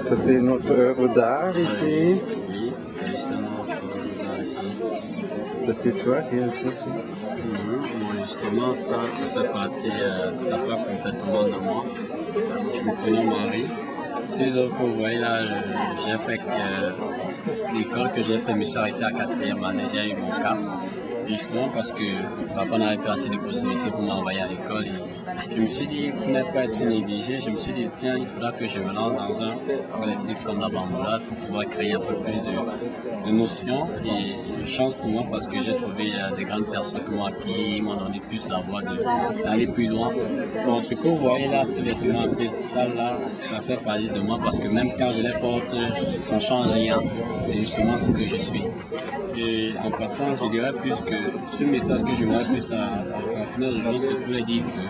Ça, c'est notre œuvre d'art ici. Oui, c'est justement notre œuvre d'art ici. Ça, c'est toi qui as fait ça? Bon, justement, ça fait partie, ça part complètement de moi. Je me prénomme Marie. Ces œuvres que vous voyez là, j'ai fait l'école que j'ai fait, je me suis arrêté à 4e année, j'ai eu mon cap. Justement parce que papa n'avait pas assez de possibilités pour m'envoyer à l'école. Je me suis dit, pour ne pas être négligé, je me suis dit, tiens, il faudra que je me lance dans un collectif comme la Bamboula pour pouvoir créer un peu plus de notions. Et chance pour moi parce que j'ai trouvé des grandes personnes qui m'ont appuyé, m'ont donné plus la voie d'aller plus loin. Bon, ce que vous voyez là, ce vêtement un peu sale là, ça fait partie de moi parce que même quand je les porte, ça ne change rien. C'est justement ce que je suis. Et en passant, je dirais plus que ce message que je voudrais plus à transmettre aux gens, c'est pour leur dire que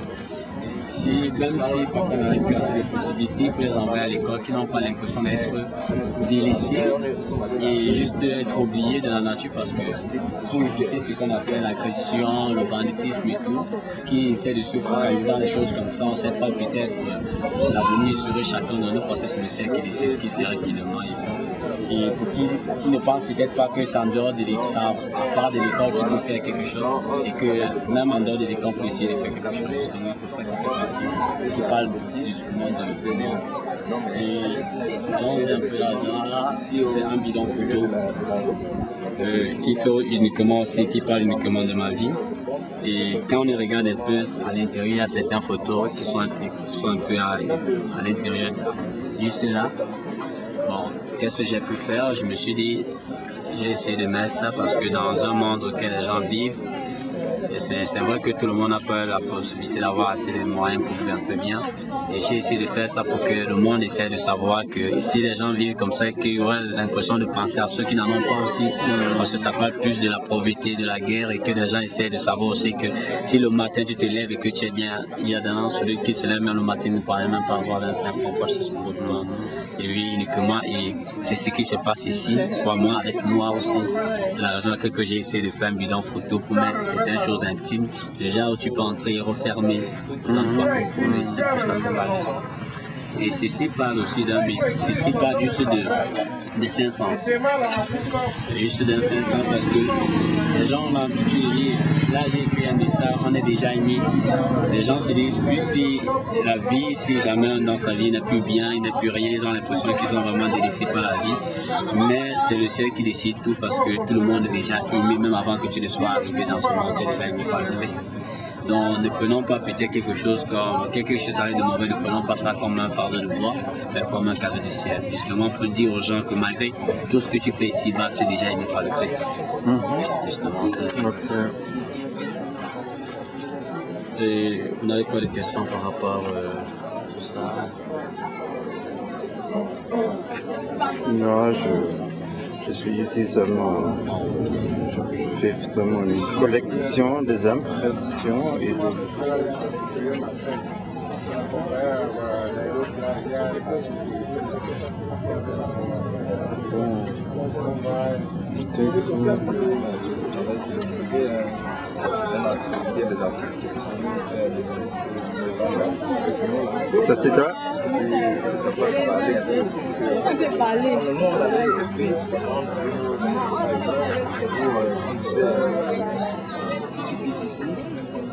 même si papa n'a pas assez de possibilités pour les envoyer à l'école, qui n'ont pas l'impression d'être délaissés et juste être oubliés de la nature parce que pour éviter ce qu'on appelle l'agression, le banditisme et tout, qui essaie de se focaliser dans des choses comme ça, on ne sait pas peut-être l'avenir serait chacun de nous parce que c'est le ciel qui décide qui serait qui demain. Et pour qu'ils ne pensent peut-être pas que c'est en dehors de l'école, à part de l'école qu'ils peuvent faire quelque chose et que même en dehors de l'école, on peut essayer de faire quelque chose. Justement, c'est ça qui fait partie. Je parle aussi justement de l'œuvre. Et dans un peu là, c'est un bidon photo qui fait uniquement aussi, qui parle uniquement de ma vie. Et quand on regarde un peu à l'intérieur, il y a certaines photos qui sont un peu à l'intérieur, juste là. Bon, qu'est-ce que j'ai pu faire? Je me suis dit, j'ai essayé de mettre ça parce que dans un monde auquel les gens vivent, c'est vrai que tout le monde n'a pas la possibilité d'avoir assez de moyens pour vivre un peu bien. Et j'ai essayé de faire ça pour que le monde essaie de savoir que si les gens vivent comme ça, qu'ils auraient l'impression de penser à ceux qui n'en ont pas aussi. Parce que ça parle plus de la pauvreté, de la guerre et que les gens essaient de savoir aussi que si le matin tu te lèves et que tu es bien, il y a d'un an celui qui se lève même le matin ne paraît même pas avoir 25 francs poche sur son porte-monnaie. Et oui, uniquement, et c'est ce qui se passe ici, crois-moi, avec moi aussi. C'est la raison pour laquelle j'ai essayé de faire un bidon photo pour mettre certaines choses intimes, déjà où tu peux entrer et refermer autant de fois que pour c'est pour ça c'est pas juste. Et ceci parle aussi d'un but, ceci parle juste de 500. Juste d'un 500 parce que les gens ont l'habitude de dire, là j'ai écrit un message, on est déjà aimé. Les gens se disent, plus si la vie, si jamais dans sa vie il n'a plus bien, il n'a plus rien, ils ont l'impression qu'ils sont vraiment délaissés par la vie. Mais c'est le ciel qui décide tout parce que tout le monde est déjà aimé, même avant que tu ne sois arrivé dans ce monde, tu es déjà aimé par le Christ. Donc ne prenons pas peut-être quelque chose comme quelque chose de mauvais, ne prenons pas ça comme un fardeau de bois, mais comme un cadeau du ciel. Justement pour dire aux gens que malgré tout ce que tu fais ici-bas, tu es déjà aimé par le Christ. Justement. Okay. Et vous n'avez pas de questions par rapport à tout ça? Non, je suis ici seulement. Je fais seulement une collection des impressions et ça c'est toi?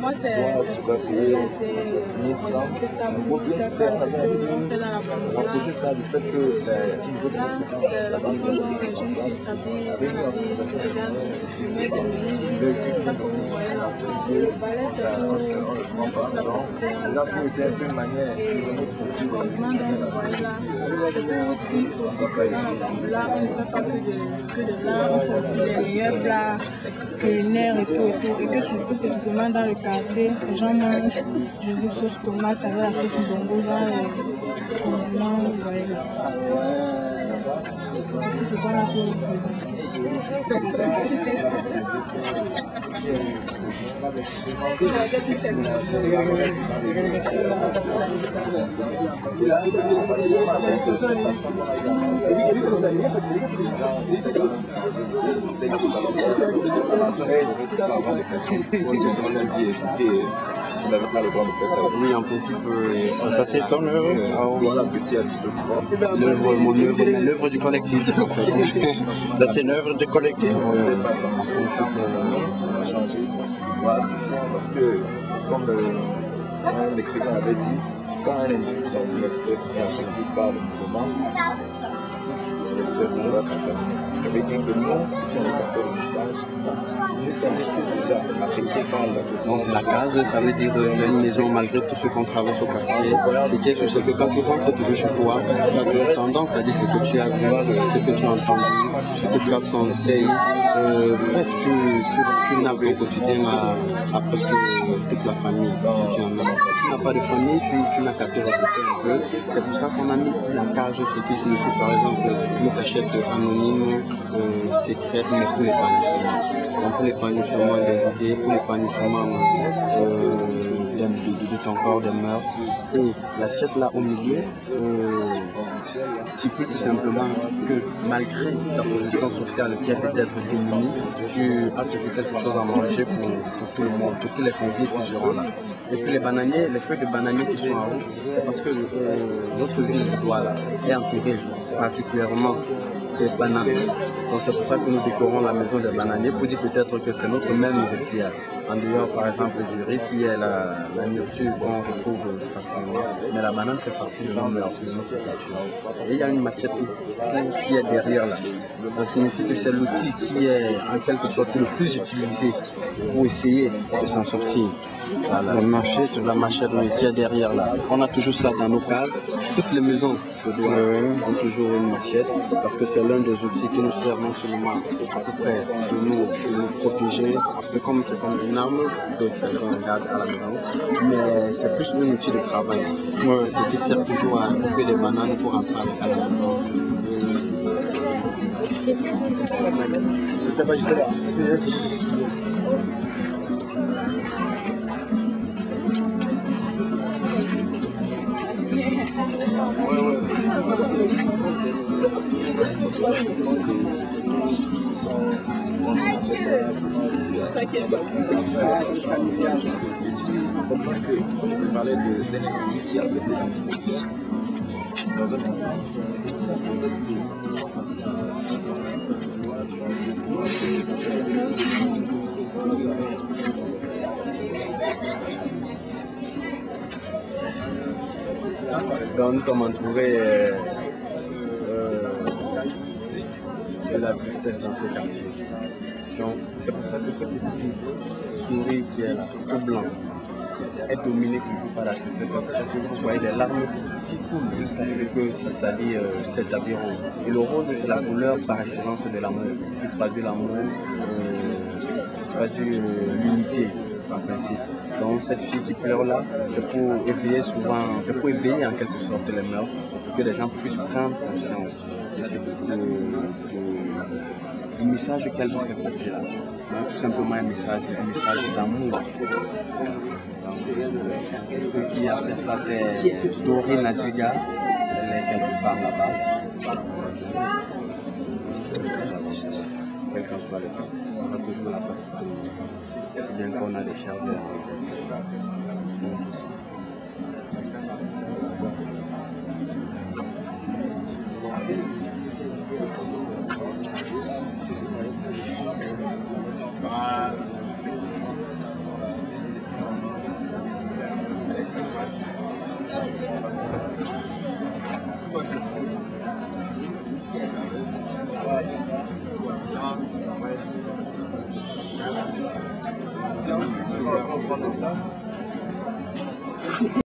Moi, c'est la façon dont les jeunes filles s'habillent, la vie sociale, ça pour vous voyez là. Le ballet, c'est pour la manière du continent dont vous voyez là. C'est pour vous dire aussi que dans la Bamboula, on ne fait pas que de l'art, on fait aussi des meilleurs plats culinaires et tout, et que surtout spécifiquement dans le quartier, les gens mangent du sauce tomate avec la sauce bongo dans les condiments, vous voyez là. C'est pas la plus vous n'avez pas le droit de faire ça aussi. Oui, en principe, Ça c'est ton œuvre. Voilà, petit à petit. mon œuvre, mais l'œuvre du collectif, en fait. Ça c'est une œuvre de collectif. En principe, On va changer. Voilà. Parce que, comme l'écrivain avait dit, quand un individu dans une espèce est affecté par le mouvement, l'espèce sera contaminée. Ça veut dire que nous, si on est passé le message, nous sommes déjà affectés par la donc question. la case, ça veut dire c'est une maison malgré tout ce qu'on traverse au quartier. C'est quelque chose que quand tu rentres toujours chez toi, tu as toujours tendance à dire ce que tu as vu, ce que tu as entendu, ce que tu as senti. Bref, tu n'as au quotidien à presque toute la famille. Si tu n'as pas de famille, tu n'as qu'à te regrouper un peu. C'est pour ça qu'on a mis la cage, ce qui signifie par exemple une cachette anonyme, secrète, mais pour l'épanouissement. Donc pour l'épanouissement des idées, pour l'épanouissement de ton corps, des mœurs. Et l'assiette là au milieu stipule tout simplement que malgré ta position sociale qui est peut-être démunie, tu as toujours quelque chose à manger pour tout le monde, pour tous les convives qui seront là. Et puis les bananiers, les feuilles de bananier qui sont en haut, c'est parce que notre ville de Douala est entourée particulièrement des bananes. Donc c'est pour ça que nous décorons la maison des bananiers pour dire peut-être que c'est notre mère nourricière. En dehors par exemple du riz qui est la nourriture qu'on retrouve facilement. Mais la banane fait partie de nos mœurs, de notre culture. Et il y a une machette qui est derrière là. Ça signifie que c'est l'outil qui est en quelque sorte le plus utilisé pour essayer de s'en sortir. Voilà. La machette qui est derrière là. On a toujours ça dans nos cases. Toutes les maisons de Douala ont toujours une machette parce que c'est l'un des outils qui nous sert non seulement à peu près de nous protéger, c'est comme une arme que on garde à la maison, mais c'est plus un outil de travail. C'est ce qui sert toujours à couper les bananes pour rentrer à la maison. C'était pas juste là. On parlait d'un individu qui a été dans un passé. C'est ça pour Donc nous sommes entourés de la tristesse dans ce quartier. Donc c'est pour ça que ce petit souris qui est là, tout blanc, est dominé toujours par la tristesse. C'est pour ça que vous voyez des larmes qui coulent jusqu'à ce que ça salit cet habit rose. Et le rose, c'est la couleur par excellence de l'amour, qui traduit l'amour, qui traduit l'unité en principe. Donc cette fille qui pleure là, c'est pour éveiller souvent, c'est pour éveiller en quelque sorte les mœurs, pour que les gens puissent prendre conscience du message qu'elle veut faire passer là. Donc, tout simplement un message d'amour. Ce qui a fait ça, c'est Dorine Nadiga, elle est quelque part là-bas. Quel qu'en soit le cas, on a toujours la place pour tout le monde. Bien qu'on a des charges à